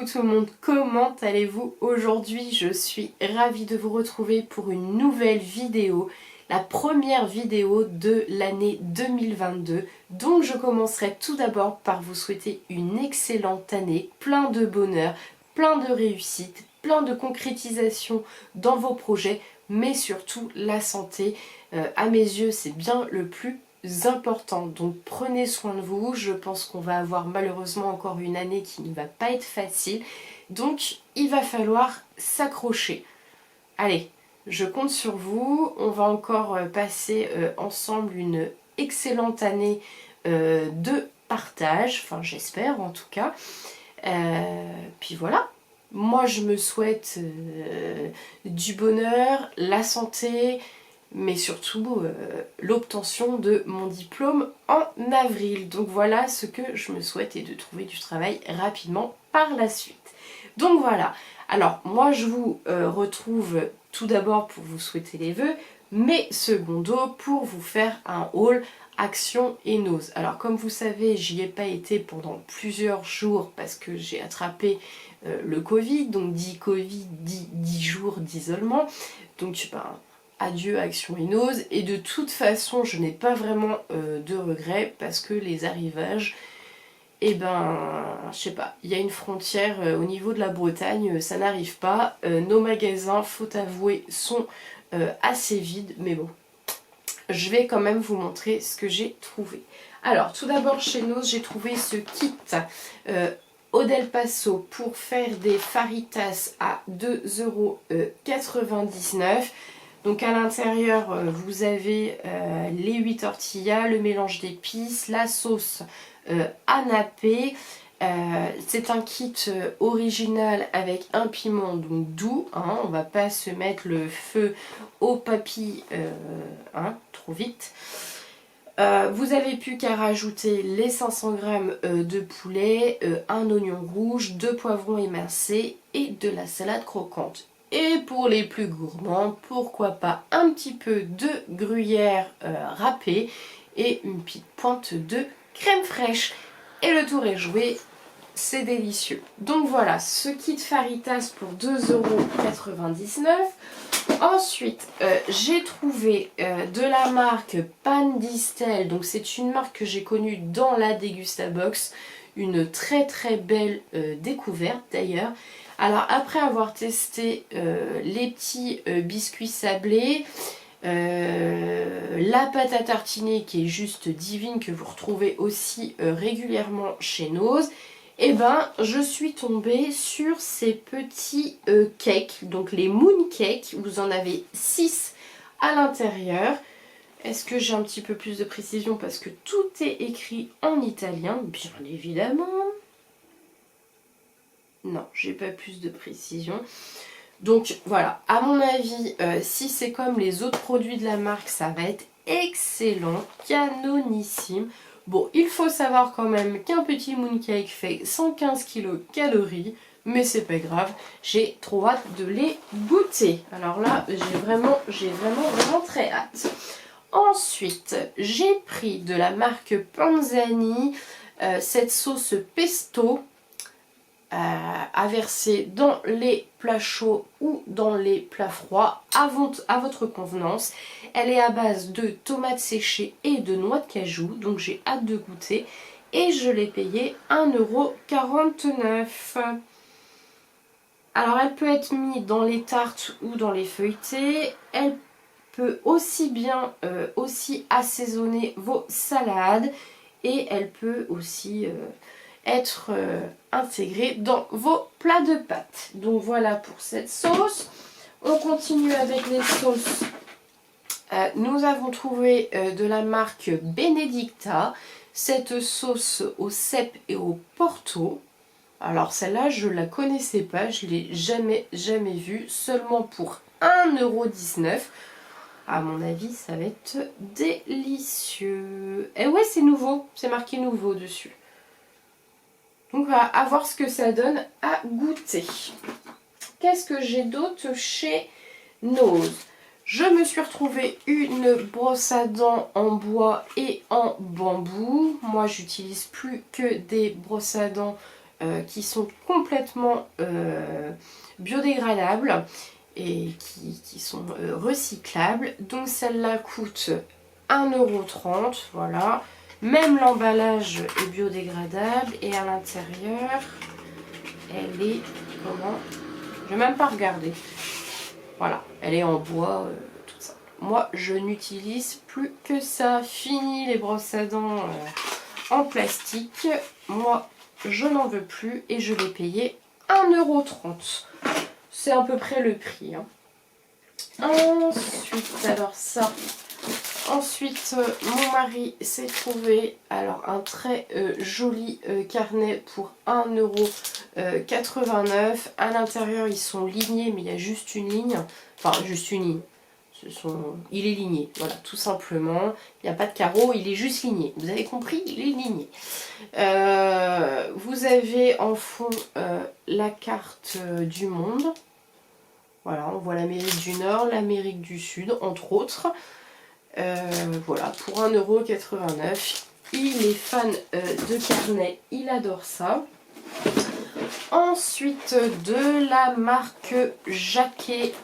Coucou tout le monde, comment allez-vous aujourd'hui? Je suis ravie de vous retrouver pour une nouvelle vidéo, la première vidéo de l'année 2022. Donc je commencerai tout d'abord par vous souhaiter une excellente année, plein de bonheur, plein de réussite, plein de concrétisation dans vos projets, mais surtout la santé. À mes yeux, c'est bien le plus important, donc prenez soin de vous. Je pense qu'on va avoir malheureusement encore une année qui ne va pas être facile, donc il va falloir s'accrocher. Allez, je compte sur vous, on va encore passer ensemble une excellente année de partage, enfin j'espère en tout cas. Puis voilà, moi je me souhaite du bonheur, la santé, mais surtout l'obtention de mon diplôme en avril. Donc voilà ce que je me souhaite, et de trouver du travail rapidement par la suite. Donc voilà, alors moi je vous retrouve tout d'abord pour vous souhaiter les vœux, mais secondo pour vous faire un haul Action et Nose. Alors comme vous savez, j'y ai pas été pendant plusieurs jours parce que j'ai attrapé le Covid, donc 10 Covid, 10 jours d'isolement. Donc adieu Action et Nose, et de toute façon je n'ai pas vraiment de regrets parce que les arrivages, et je sais pas, il y a une frontière au niveau de la Bretagne, ça n'arrive pas. Nos magasins, faut avouer, sont assez vides, mais bon, je vais quand même vous montrer ce que j'ai trouvé. Alors tout d'abord chez Nose, j'ai trouvé ce kit Odel Paso pour faire des faritas à 2,99 €. Donc à l'intérieur, vous avez les 8 tortillas, le mélange d'épices, la sauce anapé. C'est un kit original avec un piment donc doux, hein, on va pas se mettre le feu aux papilles trop vite. Vous avez plus qu'à rajouter les 500 g de poulet, un oignon rouge, 2 poivrons émincés et de la salade croquante. Et pour les plus gourmands, pourquoi pas un petit peu de gruyère râpée et une petite pointe de crème fraîche. Et le tour est joué, c'est délicieux. Donc voilà, ce kit faritas pour 2,99 €. Ensuite, j'ai trouvé de la marque Pan Distel. Donc c'est une marque que j'ai connue dans la Degustabox. Une très très belle découverte d'ailleurs. Alors après avoir testé les petits biscuits sablés, la pâte à tartiner qui est juste divine, que vous retrouvez aussi régulièrement chez Nose, et je suis tombée sur ces petits cakes, donc les moon cakes. Vous en avez 6 à l'intérieur. Est-ce que j'ai un petit peu plus de précision parce que tout est écrit en italien, bien évidemment. Non, j'ai pas plus de précision. Donc voilà, à mon avis, si c'est comme les autres produits de la marque, ça va être excellent, canonissime. Bon, il faut savoir quand même qu'un petit mooncake fait 115 kcal, mais c'est pas grave, j'ai trop hâte de les goûter. Alors là, j'ai vraiment très hâte. Ensuite, j'ai pris de la marque Panzani cette sauce pesto à verser dans les plats chauds ou dans les plats froids à votre convenance. Elle est à base de tomates séchées et de noix de cajou, donc j'ai hâte de goûter, et je l'ai payée 1,49 €. Alors elle peut être mise dans les tartes ou dans les feuilletés. Elle peut aussi bien assaisonner vos salades, et elle peut aussi être intégrée dans vos plats de pâtes. Donc voilà pour cette sauce. On continue avec les sauces. Nous avons trouvé de la marque Benedicta cette sauce au cèpe et au porto. Alors celle-là, je la connaissais pas, je l'ai jamais vue, seulement pour 1,19 €. À mon avis, ça va être délicieux. Et ouais, c'est nouveau, c'est marqué nouveau dessus. Donc voilà, à voir ce que ça donne à goûter. Qu'est-ce que j'ai d'autre chez Nose? Je me suis retrouvée une brosse à dents en bois et en bambou. Moi, j'utilise plus que des brosses à dents qui sont complètement biodégradables et qui sont recyclables. Donc celle-là coûte 1,30 €, voilà. Même l'emballage est biodégradable et à l'intérieur, elle est comment? Je vais même pas regarder. Voilà, elle est en bois, tout ça. Moi, je n'utilise plus que ça. Fini les brosses à dents en plastique. Moi, je n'en veux plus et je vais payer 1,30 €. C'est à peu près le prix. Hein. Ensuite, alors ça. Ensuite, mon mari s'est trouvé alors un très joli carnet pour 1,89 €. À l'intérieur, ils sont lignés, mais il y a juste une ligne. Enfin, juste une ligne. Il est ligné, voilà, tout simplement. Il n'y a pas de carreau, il est juste ligné. Vous avez compris, il est ligné. Vous avez en fond la carte du monde. Voilà, on voit l'Amérique du Nord, l'Amérique du Sud, entre autres. Voilà, pour 1,89 €. Il est fan de carnet, il adore ça. Ensuite, de la marque Jacquet.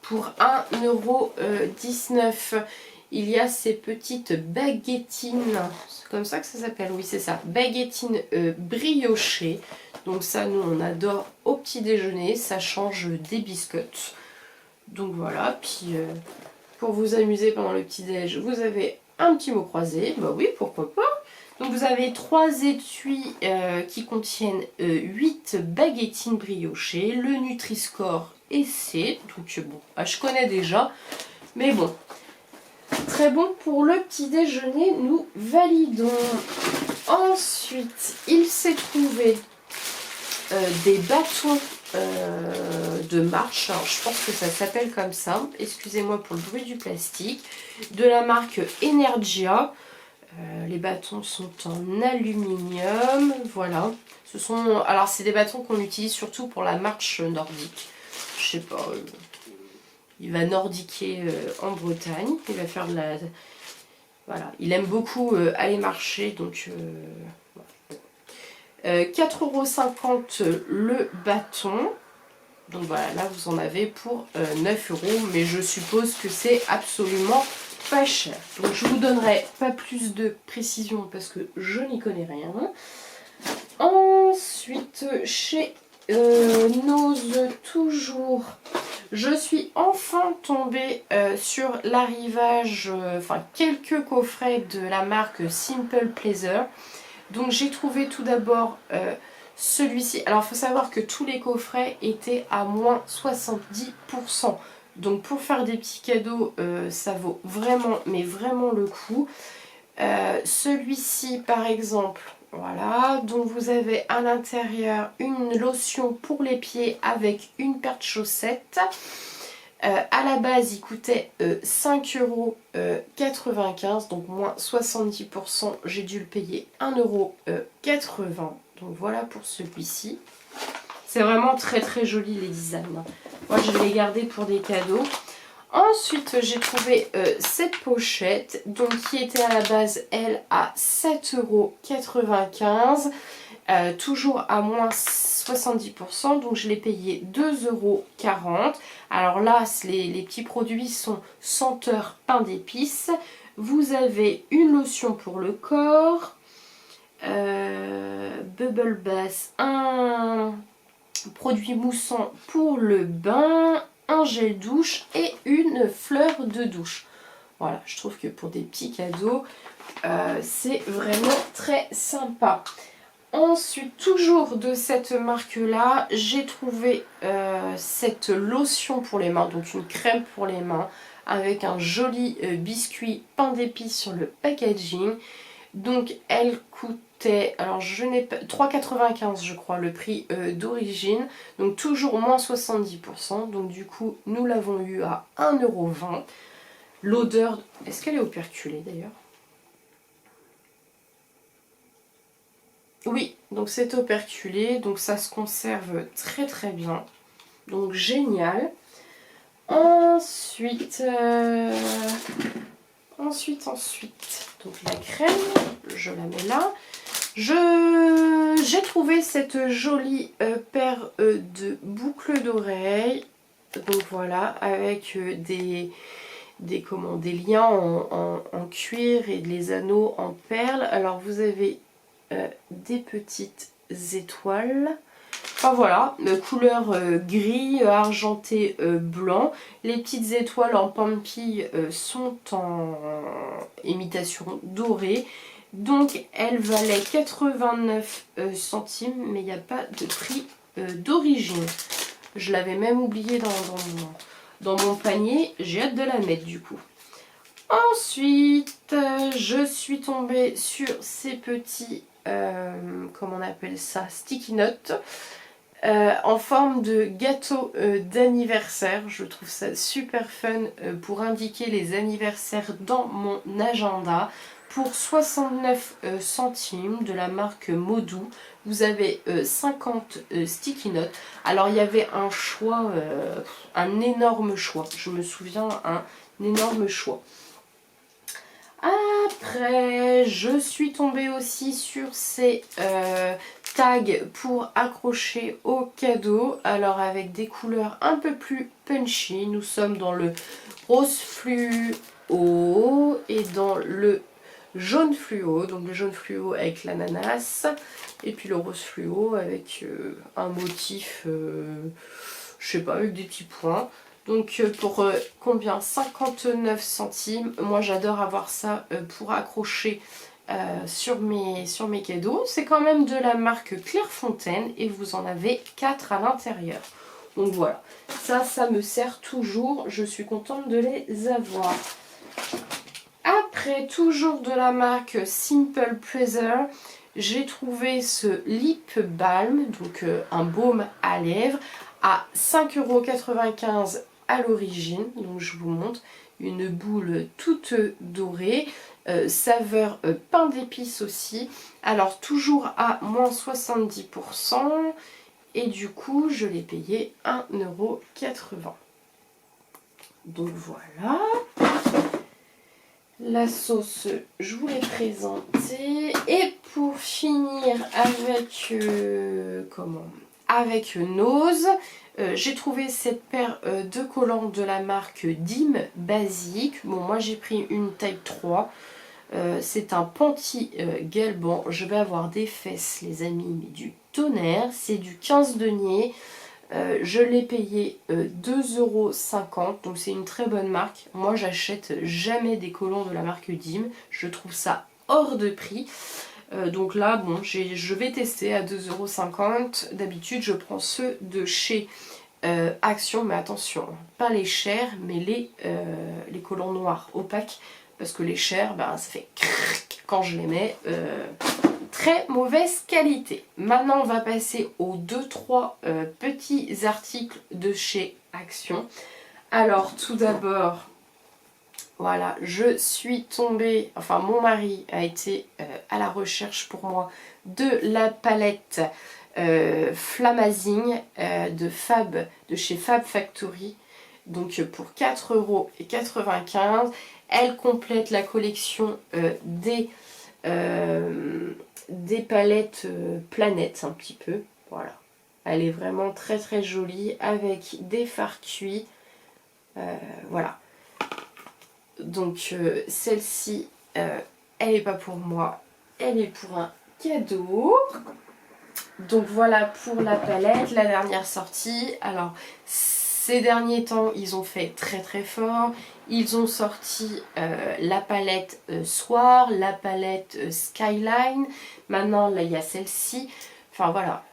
Pour 1,19 €, il y a ces petites baguettines, c'est comme ça que ça s'appelle, oui c'est ça, baguettines briochées. Donc ça, nous on adore au petit déjeuner, ça change des biscottes. Donc voilà, puis pour vous amuser pendant le petit déj, vous avez un petit mot croisé, bah oui pourquoi pas. Donc vous avez 3 étuis qui contiennent 8 baguettines briochées, le Nutri-Score et C, donc bon, je connais déjà, mais bon, très bon pour le petit déjeuner, nous validons. Ensuite, il s'est trouvé des bâtons de marche, alors je pense que ça s'appelle comme ça, excusez-moi pour le bruit du plastique, de la marque Energia. Les bâtons sont en aluminium, voilà. Alors c'est des bâtons qu'on utilise surtout pour la marche nordique. Je sais pas, il va nordiquer en Bretagne, il va faire de la... Voilà, il aime beaucoup aller marcher, donc... 4,50 € le bâton. Donc voilà, là vous en avez pour 9 €, mais je suppose que c'est absolument pas cher. Donc je vous donnerai pas plus de précision parce que je n'y connais rien. Ensuite, chez Nose toujours, je suis enfin tombée sur l'arrivage, enfin quelques coffrets de la marque Simple Pleasure. Donc j'ai trouvé tout d'abord celui-ci. Alors il faut savoir que tous les coffrets étaient à moins 70%. Donc pour faire des petits cadeaux, ça vaut vraiment, mais vraiment le coup. Celui-ci par exemple, voilà. Donc vous avez à l'intérieur une lotion pour les pieds avec une paire de chaussettes. À la base il coûtait 5,95 €, donc moins 70%, j'ai dû le payer 1,80 €. Donc voilà pour celui-ci. C'est vraiment très très joli les designs. Moi je vais les garder pour des cadeaux. Ensuite j'ai trouvé cette pochette, donc qui était à la base elle à 7,95 €. Toujours à moins 70%, donc je l'ai payé 2,40 €. Alors là, les petits produits sont senteur pain d'épices. Vous avez une lotion pour le corps, Bubble Bath, un produit moussant pour le bain, un gel douche et une fleur de douche. Voilà, je trouve que pour des petits cadeaux, c'est vraiment très sympa. Ensuite, toujours de cette marque-là, j'ai trouvé cette lotion pour les mains, donc une crème pour les mains, avec un joli biscuit pain d'épices sur le packaging. Donc elle coûtait, alors je n'ai pas, 3,95 € je crois, le prix d'origine. Donc toujours moins 70%, donc du coup nous l'avons eu à 1,20 €. L'odeur, est-ce qu'elle est operculée d'ailleurs ? Oui, donc c'est operculé, donc ça se conserve très très bien. Donc génial. Ensuite, donc la crème, je la mets là. J'ai trouvé cette jolie paire de boucles d'oreilles. Donc voilà, avec des liens en cuir et les anneaux en perles. Alors vous avez des petites étoiles. Enfin voilà, couleur gris, argenté, blanc. Les petites étoiles en pampille sont en imitation dorée. Donc elle valait 89 centimes, mais il n'y a pas de prix d'origine. Je l'avais même oublié dans mon panier. J'ai hâte de la mettre du coup. Ensuite, je suis tombée sur ces petits, comment on appelle ça, sticky notes. En forme de gâteau d'anniversaire. Je trouve ça super fun pour indiquer les anniversaires dans mon agenda. Pour 69 centimes de la marque Modou, vous avez 50 sticky notes. Alors il y avait un choix, un énorme choix. Je me souviens, un énorme choix. Après, je suis tombée aussi sur ces tags pour accrocher au cadeau. Alors avec des couleurs un peu plus punchy. Nous sommes dans le rose fluo et dans le jaune fluo. Donc le jaune fluo avec l'ananas. Et puis le rose fluo avec un motif, je sais pas, avec des petits points. Donc pour combien? 59 centimes. Moi j'adore avoir ça pour accrocher sur mes cadeaux. C'est quand même de la marque Clairefontaine et vous en avez 4 à l'intérieur. Donc voilà, ça me sert toujours. Je suis contente de les avoir. Après, toujours de la marque Simple Pleasure, j'ai trouvé ce lip balm, donc un baume à lèvres, à 5,95 € à l'origine. Donc je vous montre une boule toute dorée, saveur pain d'épices aussi. Alors toujours à moins 70%, et du coup je l'ai payé 1,80 €. Donc voilà. La sauce, je vous l'ai présentée. Et pour finir avec avec Nose, j'ai trouvé cette paire de collants de la marque Dim Basique. Bon, moi j'ai pris une taille 3. C'est un panty Guelban. Je vais avoir des fesses, les amis, mais du tonnerre. C'est du 15 deniers. Je l'ai payé 2,50 €, donc c'est une très bonne marque. Moi j'achète jamais des collants de la marque Dim, je trouve ça hors de prix. Donc là bon, je vais tester à 2,50 €. D'habitude je prends ceux de chez Action, mais attention, pas les chers, mais les collants noirs opaques, parce que les chers, ben, ça fait quand je les mets. Très mauvaise qualité. Maintenant on va passer aux 2-3 petits articles de chez Action. Alors tout d'abord, voilà, je suis tombée, enfin mon mari a été à la recherche pour moi de la palette Flamazing de chez Fab Factory. Donc pour 4,95 €. Elle complète la collection des palettes planètes un petit peu, voilà. Elle est vraiment très très jolie avec des fards cuits, voilà. Donc celle-ci, elle n'est pas pour moi, elle est pour un cadeau. Donc voilà pour la palette, la dernière sortie. Alors ces derniers temps ils ont fait très très fort. Ils ont sorti la palette Soir, la palette Skyline. Maintenant là il y a celle-ci. Enfin voilà,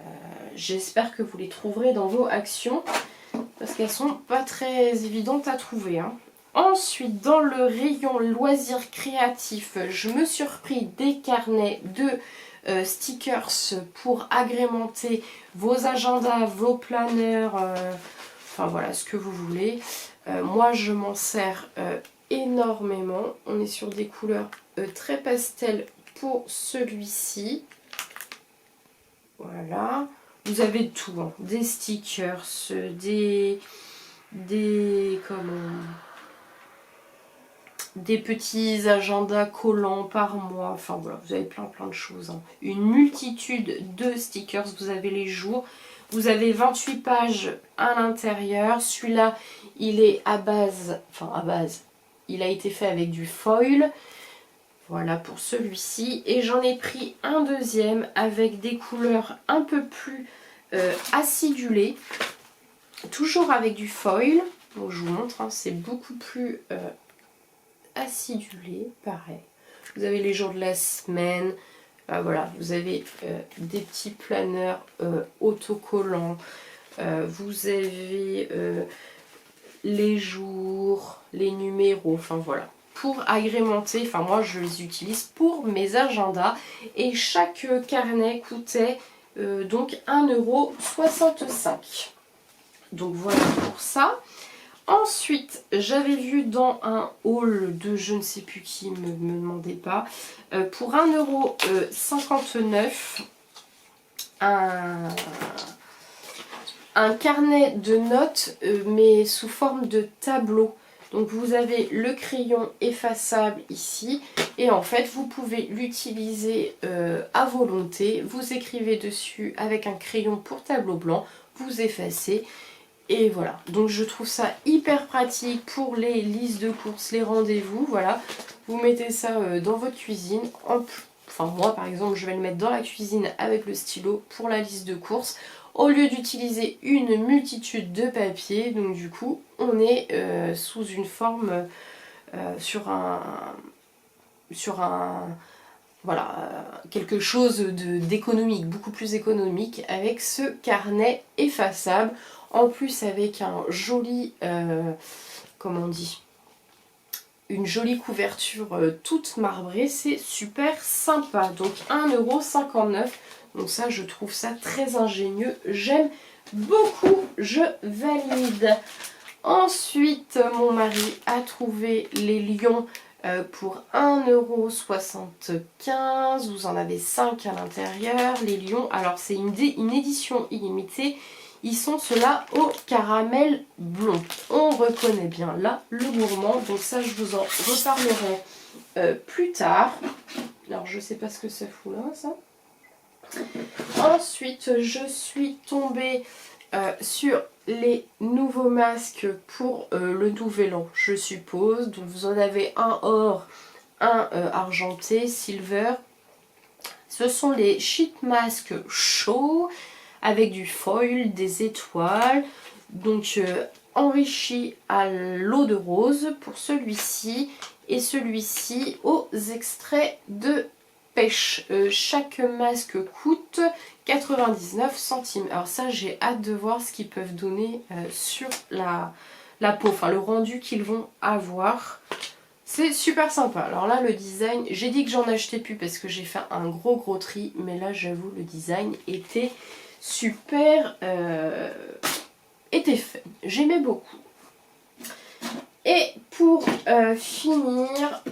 j'espère que vous les trouverez dans vos actions, parce qu'elles sont pas très évidentes à trouver, hein. Ensuite, dans le rayon loisirs créatifs, je me suis repris des carnets de stickers pour agrémenter vos agendas, vos planeurs, enfin voilà, ce que vous voulez. Moi, je m'en sers énormément. On est sur des couleurs très pastel pour celui-ci. Voilà. Vous avez tout, hein. Des stickers, des petits agendas collants par mois, enfin voilà, vous avez plein de choses, hein. Une multitude de stickers, vous avez les jours, vous avez 28 pages à l'intérieur. Celui-là, il est à base, il a été fait avec du foil. Voilà pour celui-ci. Et j'en ai pris un deuxième avec des couleurs un peu plus acidulées. Toujours avec du foil. Donc je vous montre, hein, c'est beaucoup plus acidulé. Pareil. Vous avez les jours de la semaine. Voilà, vous avez des petits planeurs autocollants. Vous avez les jours, les numéros. Enfin voilà. Pour agrémenter, enfin moi je les utilise pour mes agendas et chaque carnet coûtait donc 1,65 €. Donc voilà pour ça. Ensuite, j'avais vu dans un haul de je ne sais plus qui, me demandez pas, pour 1,59 € un carnet de notes mais sous forme de tableau. Donc vous avez le crayon effaçable ici et en fait vous pouvez l'utiliser à volonté. Vous écrivez dessus avec un crayon pour tableau blanc, vous effacez et voilà. Donc je trouve ça hyper pratique pour les listes de courses, les rendez-vous. Voilà, vous mettez ça dans votre cuisine. Enfin moi par exemple je vais le mettre dans la cuisine avec le stylo pour la liste de courses. Au lieu d'utiliser une multitude de papiers, donc du coup on est sous une forme sur un voilà, quelque chose d'économique, beaucoup plus économique avec ce carnet effaçable. En plus avec un joli, comment on dit, une jolie couverture toute marbrée, c'est super sympa. Donc 1,59 €. Donc ça, je trouve ça très ingénieux. J'aime beaucoup, je valide. Ensuite, mon mari a trouvé les lions pour 1,75 €. Vous en avez 5 à l'intérieur. Les lions, alors c'est une édition illimitée. Ils sont ceux-là au caramel blond. On reconnaît bien là le gourmand. Donc ça, je vous en reparlerai plus tard. Alors, je sais pas ce que ça fout là, ça. Ensuite, je suis tombée sur les nouveaux masques pour le nouvel an, je suppose. Donc, vous en avez un or, un argenté, silver. Ce sont les sheet masks chauds avec du foil, des étoiles. Donc, enrichi à l'eau de rose pour celui-ci. Et celui-ci aux extraits de pêche. Chaque masque coûte 99 centimes. Alors ça, j'ai hâte de voir ce qu'ils peuvent donner sur la peau, enfin le rendu qu'ils vont avoir. C'est super sympa. Alors là, le design, j'ai dit que j'en achetais plus parce que j'ai fait un gros tri, mais là, j'avoue, le design était super, était fait. J'aimais beaucoup. Et pour finir,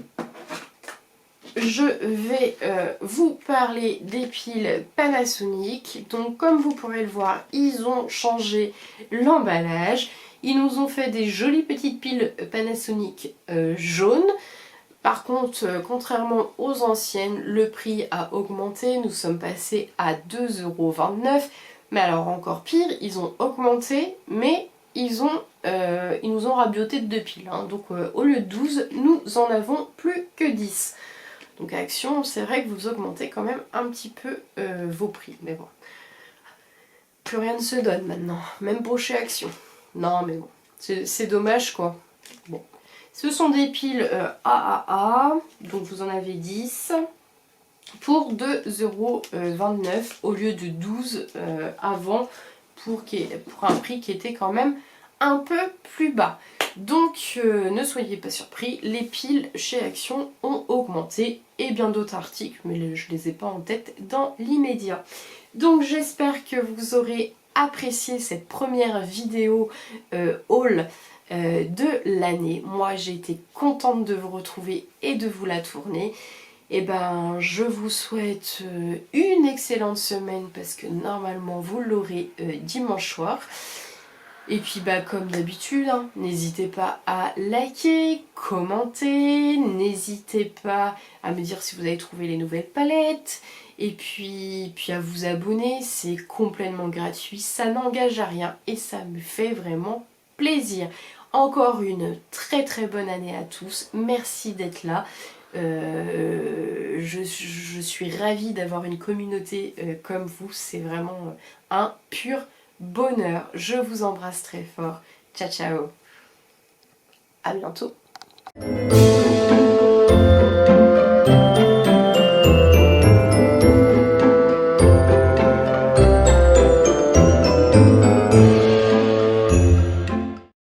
je vais vous parler des piles Panasonic. Donc comme vous pourrez le voir, ils ont changé l'emballage. Ils nous ont fait des jolies petites piles Panasonic jaunes. Par contre, contrairement aux anciennes, le prix a augmenté. Nous sommes passés à 2,29 €. Mais alors encore pire, ils ont augmenté, mais ils nous ont rabioté de 2 piles. Hein. Donc au lieu de 12, nous en avons plus que 10. Donc à Action, c'est vrai que vous augmentez quand même un petit peu vos prix. Mais bon, plus rien ne se donne maintenant, même pour chez Action. Non mais bon, c'est dommage quoi. Bon, ce sont des piles AAA, donc vous en avez 10 pour 2,29 € au lieu de 12 avant pour un prix qui était quand même un peu plus bas. Donc ne soyez pas surpris, les piles chez Action ont augmenté et bien d'autres articles, mais je ne les ai pas en tête dans l'immédiat. Donc j'espère que vous aurez apprécié cette première vidéo haul de l'année. Moi j'ai été contente de vous retrouver et de vous la tourner. Et ben je vous souhaite une excellente semaine parce que normalement vous l'aurez dimanche soir. Et puis bah comme d'habitude, hein, n'hésitez pas à liker, commenter, n'hésitez pas à me dire si vous avez trouvé les nouvelles palettes, et puis à vous abonner, c'est complètement gratuit, ça n'engage à rien et ça me fait vraiment plaisir. Encore une très très bonne année à tous, merci d'être là. Je suis ravie d'avoir une communauté comme vous, c'est vraiment un pur bonheur. Je vous embrasse très fort. Ciao ciao. À bientôt.